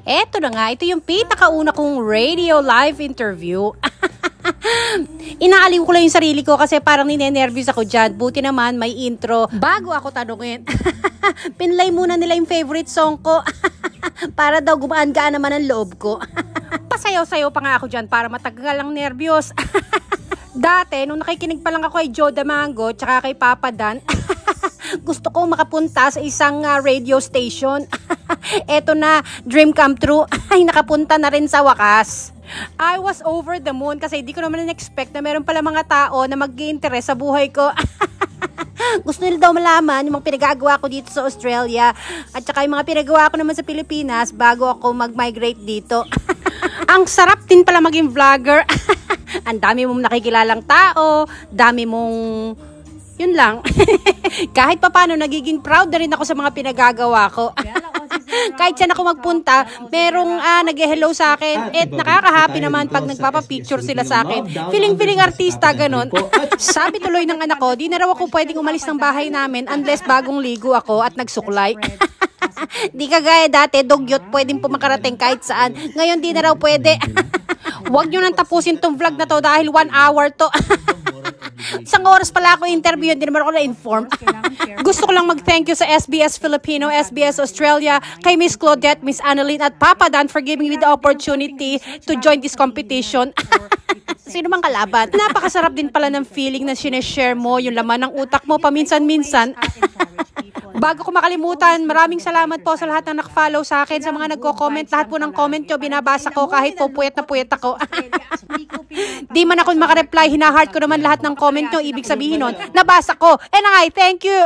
Eto na nga, ito yung pinakauna kong radio live interview. Inaaliw ko lang yung sarili ko kasi parang ninenervous ako dyan. Buti naman may intro bago ako tanungin. Pinlay muna nila yung favorite song ko para daw gumaan-gaan naman ang loob ko. Pasayaw-sayaw pa nga ako dyan para matagal ang nervyos. Dati, nung nakikinig pa lang ako kay Joe Damango tsaka kay Papa Dan, gusto kong makapunta sa isang radio station. Eto na, dream come true. Ay, nakapunta na rin sa wakas. I was over the moon kasi di ko naman na-expect na meron pala mga tao na mag-i-interest sa buhay ko. Gusto nila daw malaman yung mga pinagagawa ko dito sa Australia at saka yung mga pinagawa ko naman sa Pilipinas bago ako mag-migrate dito. Ang sarap din pala maging vlogger. Ang dami mong nakikilalang tao, dami mong... Yun lang. Kahit papano nagiging proud na rin ako sa mga pinagagawa ko. Kahit saan ako magpunta, merong nag-hello sa akin. At nakaka-happy naman pag nagpapapicture sila sa akin. Feeling artista, ganon. Sabi tuloy ng anak ko, di na raw ako pwedeng umalis ng bahay namin unless bagong ligo ako at nagsuklay. Di kagaya dati, dugyot, pwedeng pumakarating kahit saan. Ngayon di na raw pwede. Huwag nyo nang tapusin tong vlog na to dahil 1 hour to. Isang oras pala ako interview, hindi naman ako na-inform. Gusto ko lang mag-thank you sa SBS Filipino, SBS Australia, kay Miss Claudette, Miss Annalyn at Papa Dan for giving me the opportunity to join this competition. Sino mang kalaban. Napakasarap din pala ng feeling na sineshare mo yung laman ng utak mo paminsan-minsan. Bago ko makalimutan, maraming salamat po sa lahat ng nakafollow sa akin, sa mga nagko-comment. Lahat po ng comment nyo, binabasa ko kahit po puyat na puyat ako. Di man ako makareply, hinaheart ko naman lahat ng comment nyo. Ibig sabihin nun, nabasa ko. And I thank you.